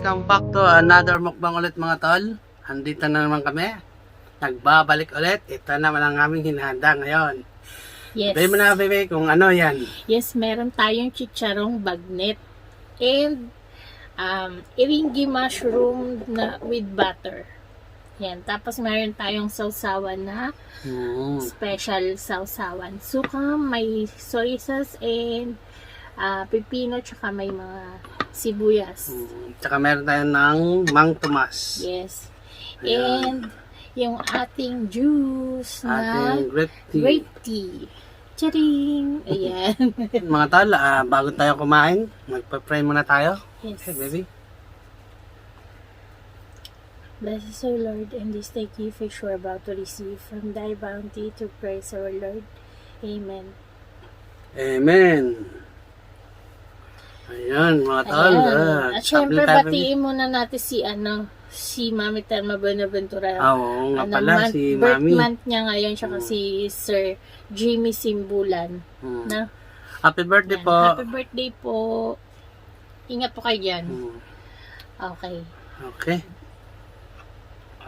welcome back to another mukbang ulit mga tol. Andito na naman kami. Nagbabalik ulit. Ito naman ang aming hinahanda ngayon. Yes. Sabi mo na, bebe, kung ano yan. Yes, meron tayong chicharong bagnet and iringgi mushroom na with butter. Yan. Tapos meron tayong sausawan na special sausawan. Suka, may soy sauce and pipino, tsaka may mga sibuyas. Tsaka meron tayo ng Mang Tomas. Yes. Ayan. And yung ating juice na Ating grape tea. grape tea. Charing! Ayan. Mga tol, bago tayo kumain, magpa-pray muna tayo. Yes. Okay, baby. Bless us, O Lord, and this thy gift which we're about to receive from thy bounty to praise our Lord. Amen. Amen. Ayan, mga tol. Ayan. At syempre, tayo, baby. batiin muna natin si Mami Telma Buenaventura. Oo, nga pala, si birth Mami. month niya ngayon, tsaka si Sir Jimmy Simbulan. Na, Happy birthday yan. po. Happy birthday po. Ingat po kayo dyan. Okay. Okay.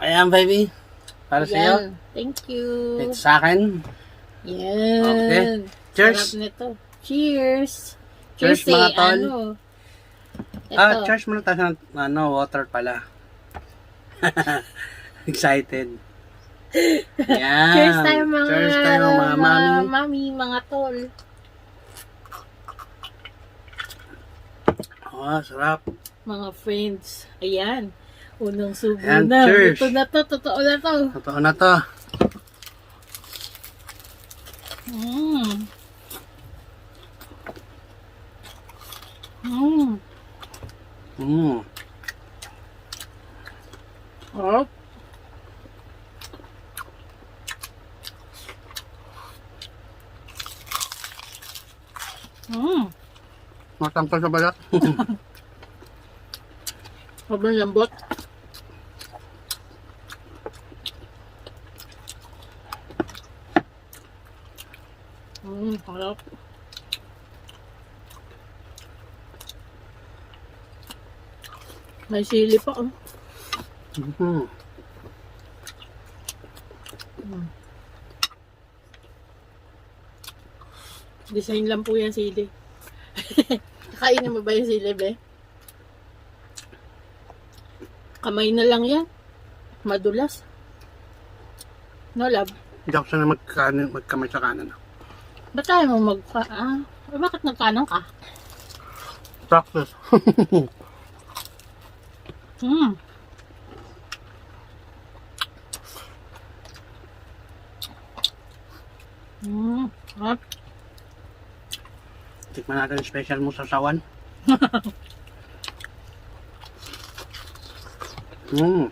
Ayan, baby. Para sa iyo. Ayan. Thank you. It's sa akin. Yan. Okay. Cheers. Sarap nito. Cheers. Cheers, mga tol. Ito. Cheers muna tayo ng water pala. Excited. Yan. Cheers tayo mga, Cheers tayo mga mami. mami, mga tol. Oh, sarap. Mga friends. Ayan. Unang subo Ayan, na. cheers. Ito na to. Totoo na to. Totoo na to. Mm. Mm. Oh. Matangkal sa balat. Sobrang lambot. Harap. May sili pa. Design lang po yan sili. Kainin mo ba yung sili, be? Kamay na lang yan. Madulas. No, love? Hindi ako sana magkamay sa kanan. Ba't tayo mo bakit nagkanan ka? Practice. Hot. Tikman natin yung special mo sa sawan. Ano?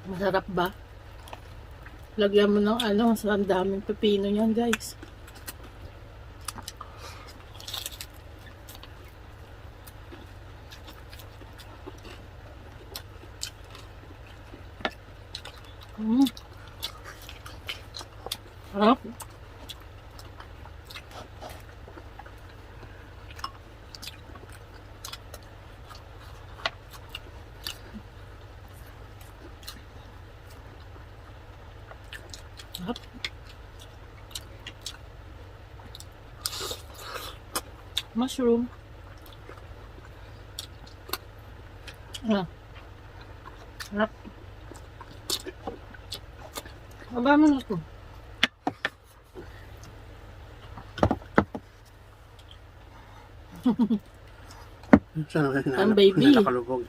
Masarap ba? Lagyan mo ng ang daming pepino niyan, guys. Sarap. Sarap. Mushroom. Sarap. Aba mo na ito. Sana kasi Ang baby. nakakalubog.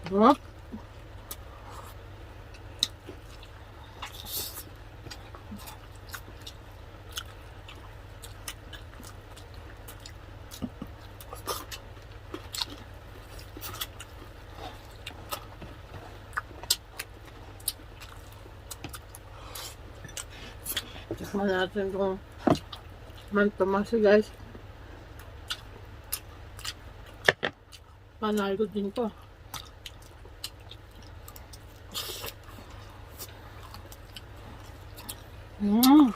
Sarap. Tikman natin itong Mang Tomas, guys. Panalo din to. Mm.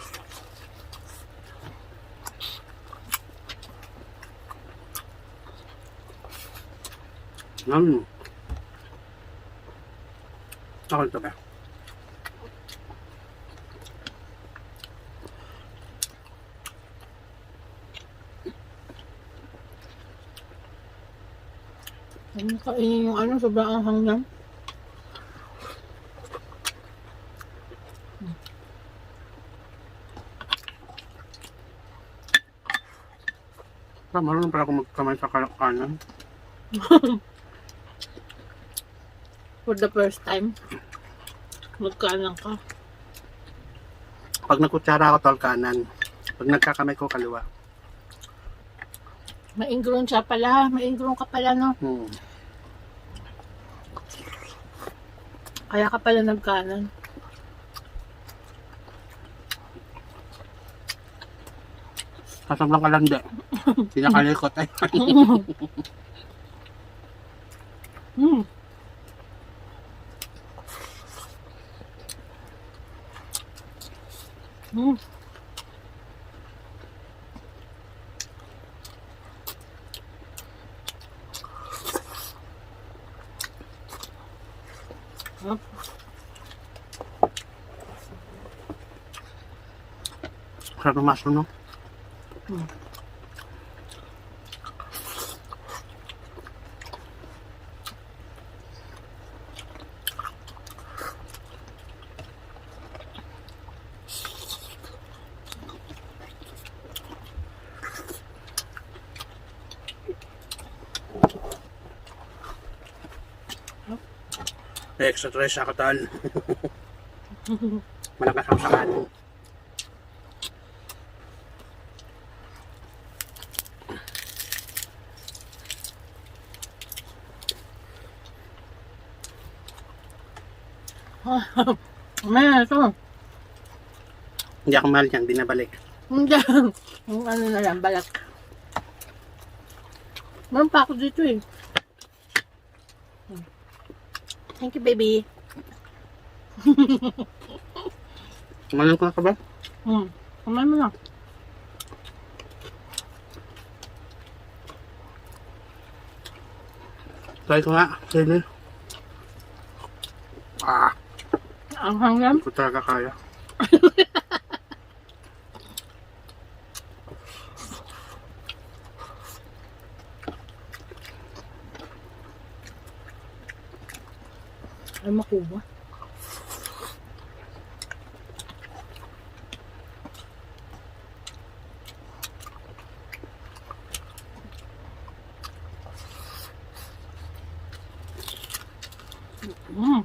Mm. Ako ito ba? Ano kainin yung ano, sobrang anghang yan. Marunong pala ako magkamay sa kanan. For the first time. Magkalang ka. Pag nagkutsara ako, tol, kanan. Pag nagkakamay ko, kaliwa. Mainggroon siya pala. Mainggroon ka pala, no? Hmm. Kaya ka pala nagkanan. Kasablang ka lang di. Pinakalikot ay. Mm. Mm. Sarap. Sarap ng mushroom, no? Mm. May extra tres ako, tol. Malakas ako sa kanin. Mamaya ito. Hindi ako mahal yan, binabalik. Hindi. Yung ano na lang, balak. Meron pa ako dito eh. Thank you, baby. Kumain ko na ka ba? Kumain mo na. Try ko nga. Sili. Ang hanggang. Hindi ko talaga kaya. Ay, makuha. Mm.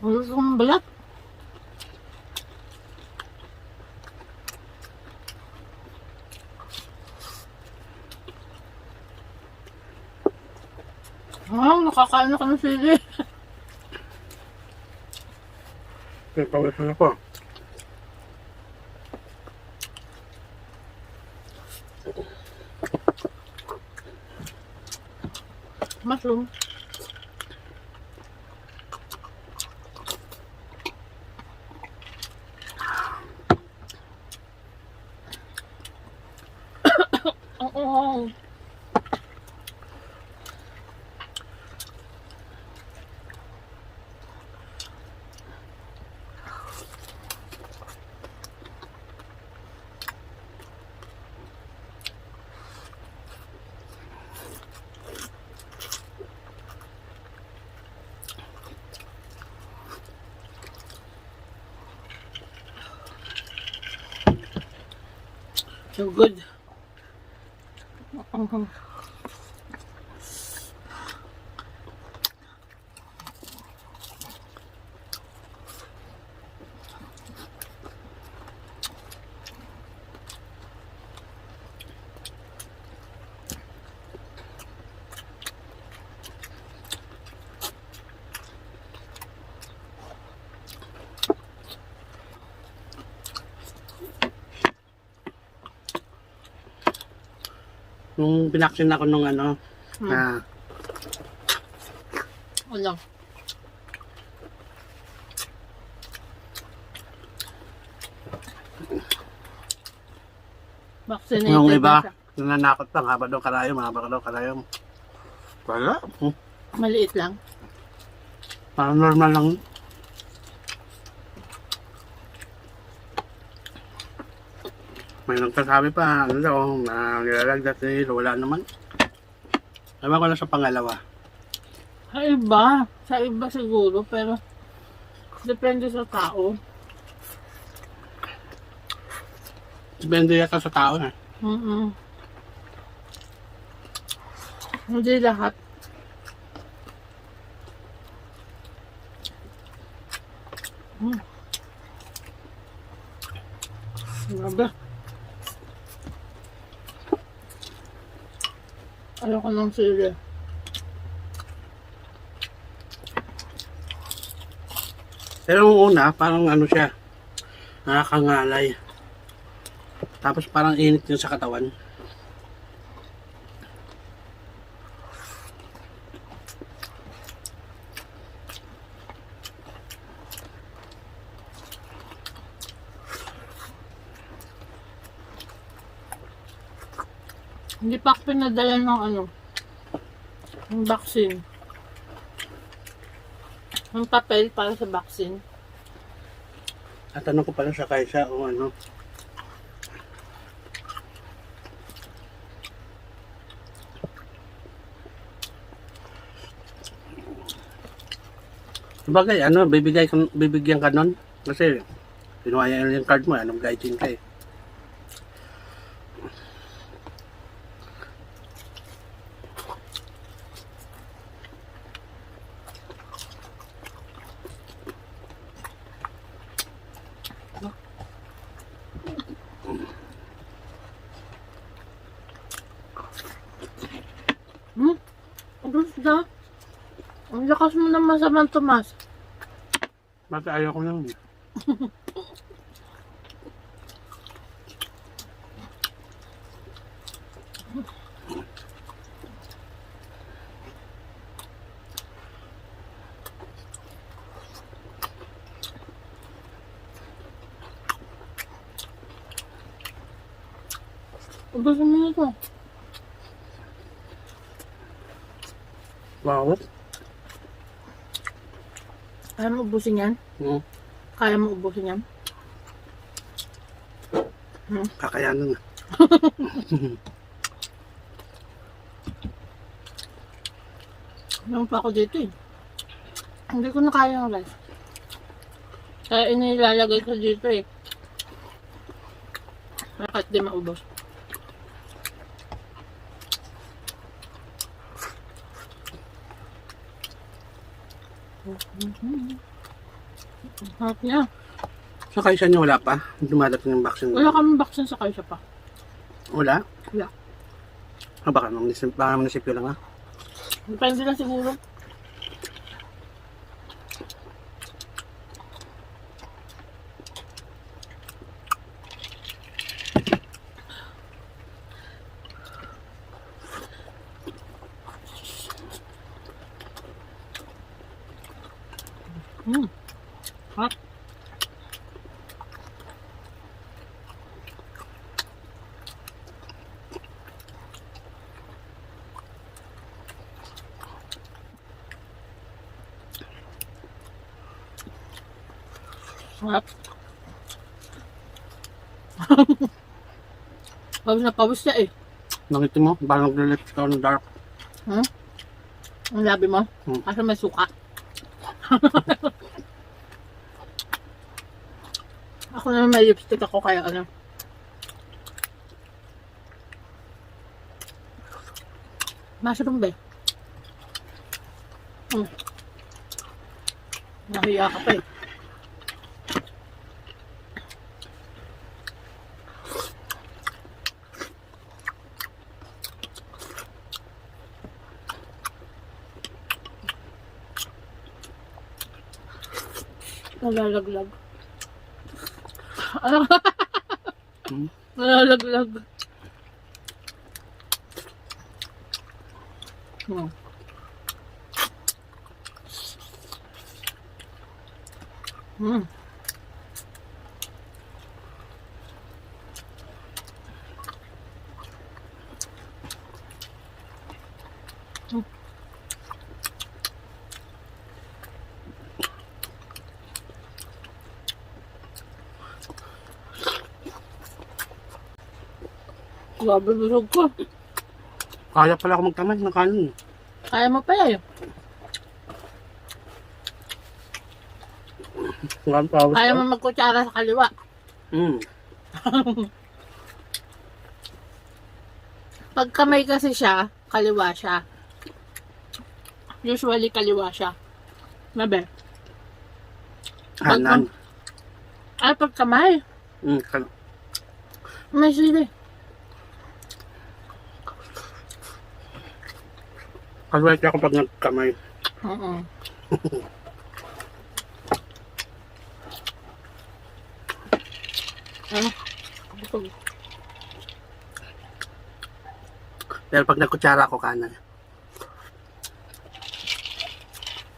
Ulo kong balat. Nakakain ako ng sili. Okay, pawisan ako. Mushroom. Oo. So good. Nung pinaksin ako nung ano, na Ano? Vaccinated yung na iba, siya. nananakot pa, haba daw karayom, haba daw karayom. Wala. Maliit lang. Parang normal lang. May nagsasabi pa, ano daw, na nilalagdat nila, wala naman. Ewan ko lang sa pangalawa. Sa iba siguro, pero depende sa tao. Depende yata sa tao na. Hindi lahat. Grabe. Ayoko ng sili. Pero yung una, parang ano siya, nakakangalay. Tapos parang init yun sa katawan. Hindi pa ako pinadala ng ng vaccine. Ang papel para sa vaccine. At tanong ko pala sa Kaisa o ano. Sabagay, ano, bibigyan ka nun. Kasi, kinuha niya yung card mo, anong guiding ka eh. Gusto? Ang lakas mo naman sa Tomas. Bakit ayaw ko lang. Gusto mo ito? Wow. Kaya mo ubusin yan? Kaya mo ubusin yan? Kakayanan na. Meron pa ako dito eh. Hindi ko na kaya ng rice. Kaya inilalagay ko dito eh. Bakit di maubos? Harap niya. Sa Kaisa niya wala pa? Dumadating yung vaccine. Wala kami vaccine sa Kaisa pa. Wala? Wala. Baka manisipyo lang ha? Depende lang siguro. Hot. Hot. Pawis na pawis siya eh. Nangitin mo? Parang nag-lips ka ng dark. Ang labi mo? Kasi may suka. Ako naman may lipstick ako kaya ano. Mushroom ba eh? Nahiya ka pa eh. Nalalaglag. Nalalaglag. Hmm. Hmm. Grabe, busog ko. Kaya pala ako magtamad ng kanin. Kaya mo pa yun. Kaya mo magkutsara sa kaliwa. Pag kamay kasi siya, kaliwa siya. Usually kaliwa siya. Mabe. Kanan. Ay, pag kamay. May sili. Kalwait ako pag nagkamay. Oo. Busog. Pero pag nagkutsara ako kanan.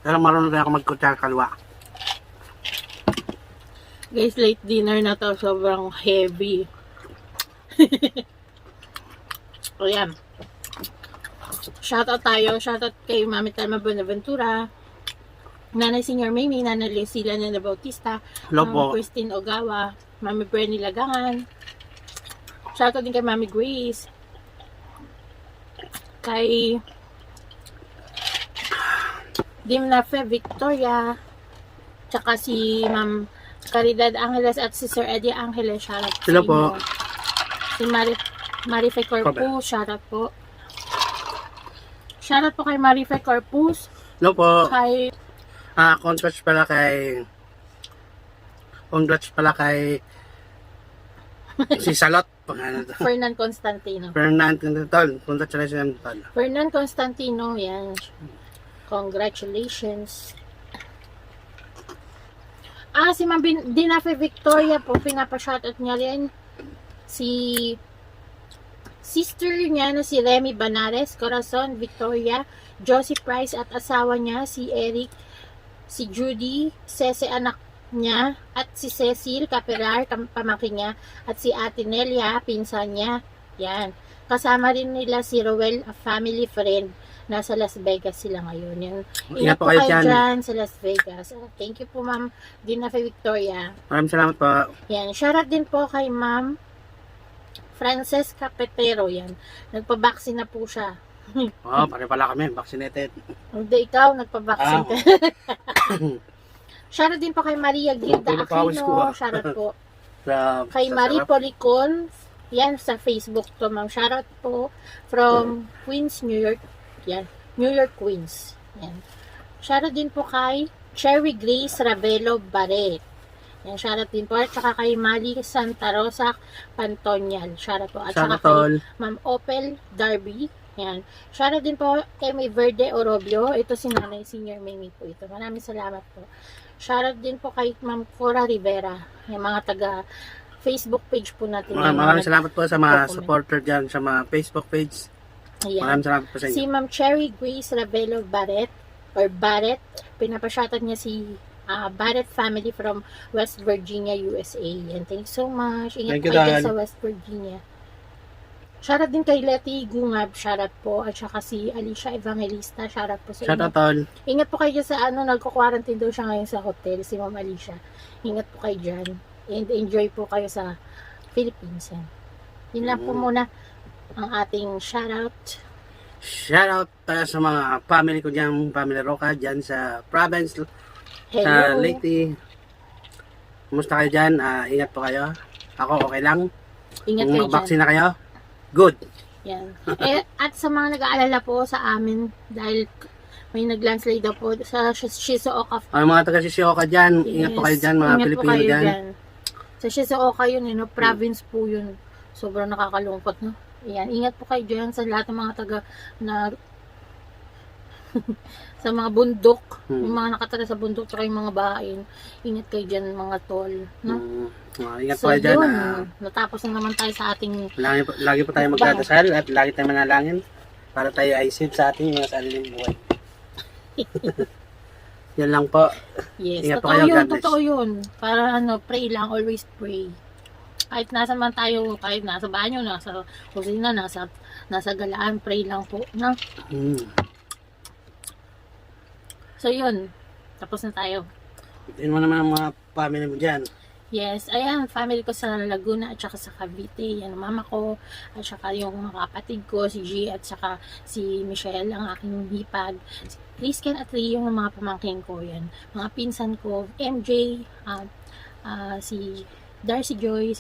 Pero marunong rin ako magkutsara kalwa. Guys, late dinner na to. Sobrang heavy. O yan. Shoutout tayo. Shoutout kay Mami Telma Buenaventura. Nanay Senior Mimi. Nanay Lucila Nena Bautista. Hello Mami po. Christine Ogawa. Mami Bernie Lagangan. Shoutout din kay Mami Grace. Kay Dimnafe Victoria. Tsaka si Ma'am Caridad Angeles at si Sir Eddie Angeles. Shoutout sa Hello inyo. po. Si Marife Corpus. Shoutout po. Shoutout po kay Marife Corpus. Hello po. Kay Congrats pala kay si Salot. Fernan Constantino. Fernando Tol. Congratulations Tol. Fernan Constantino, yan. Congratulations. Si Ma'am Dinafe Victoria po, pinapa-shoutout niya rin. Si sister niya na si Remy Banares, Corazon Victoria, Josie Price at asawa niya, si Eric, si Judy, Cece anak niya, at si Cecil Caperar, pamangkin niya, at si Ate Nelia, pinsan niya. Yan. Kasama rin nila si Rowell, a family friend. Nasa Las Vegas sila ngayon. Yan. Ingat po kayo dyan sa Las Vegas. Thank you po, Ma'am Dinafe Victoria. Maraming salamat po. Yan. Shoutout din po kay Ma'am Francesca Petero. Yan. Nagpa-vaccine na po siya. Pare pala kami. Vaccinated. Hindi, ikaw nagpa-vaccine ka. Shoutout din po kay Maria Gilda Aquino. Shoutout po. Kay Marie Policon. Yan, sa Facebook to, ma'am. Shoutout po from Queens, New York. Yan. New York, Queens. Yan. Shoutout din po kay Cherry Grace Ravelo Barret. Yan, shoutout din po. At saka kay Mali Santa Rosa Pantonial. Shoutout po. At saka kay Ma'am Opel Darby. Yan. Shoutout din po kay May Verde Orobio. Ito si Nanay Senior Mimi po ito. Maraming salamat po. Shoutout din po kay Ma'am Cora Rivera. Yung mga taga Facebook page po natin. Maraming salamat po sa mga supporter dyan sa mga Facebook page. Ayan. Maraming salamat po sa inyo. Si Ma'am Cherry Grace Ravelo Barret or Barret, pinapashoutout niya si Barret family from West Virginia, USA. And thanks so much. Ingat kayo dyan sa West Virginia. Shoutout din kay Letty Gungab, shoutout po. At saka si Alicia Evangelista, shoutout po sa inyo. Shoutout all. Ingat po kayo dyan sa nagko-quarantine daw siya ngayon sa hotel, si Ma'am Alicia. Ingat po kayo dyan. And enjoy po kayo sa Philippines. Yun lang po muna ang ating shoutout. Shoutout sa mga family ko dyan, family Roca dyan sa province, Hello. sa Leyte. Kumusta kayo dyan? Ingat po kayo. Ako okay lang. Ingat kayo dyan. Vaccine na kayo? Good. Yan. At sa mga nag-aalala po sa amin, dahil may nag-landslide daw po sa Shizuoka. Mga taga Shizuoka dyan, ingat po kayo dyan, mga ingat Pilipino dyan. Sa Shizuoka yun, province po yun. Sobrang nakakalungkot, no? Yan, ingat po kayo dyan sa lahat ng mga taga na sa mga bundok, yung mga nakatira sa bundok, tsaka yung mga bahain. Ingat kayo dyan, mga tol, no? Ingat po kayo dyan. Natapos na naman tayo sa ating lagi po tayo magdadasal at lagi tayo manalangin. Para tayo ay safe sa ating mga sariling buhay. Yan lang po. Yes, Ingat po totoo kayo, yun, God bless. totoo yun. Para pray lang, always pray. Kahit nasa man tayo, kahit nasa banyo, nasa kusina, nasa galaan, pray lang po. Na? So yun, tapos na tayo. Tingnan mo naman ang mga family mo dyan. Yes, ayan, family ko sa Laguna at saka sa Cavite. Yan, mama ko, at saka yung mga kapatid ko, si G at saka si Michelle, ang aking hipag. Si Prisken at Rio, yung mga pamangkin ko yan. Mga pinsan ko, MJ, si Darcy Joy,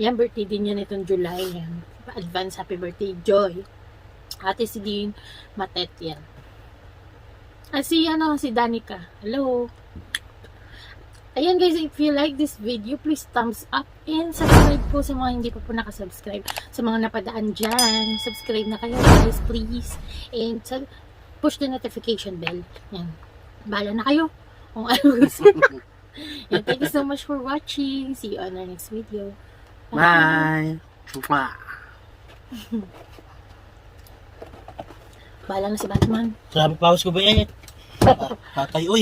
yan, birthday din yan itong July. Yan. Advance happy birthday, Joy. Ate si Dean Matet, yan. At si Danica. Hello. Ayan guys, if you like this video, please thumbs up and subscribe po sa mga hindi pa po nakasubscribe. Sa mga napadaan dyan, subscribe na kayo guys, please. And push the notification bell. Yan. Bahala na kayo kung ano gusto. And thank you so much for watching. See you on our next video. Bye! Bahala na si Batman. Sabi paus ko ba eh? Tatay, uy!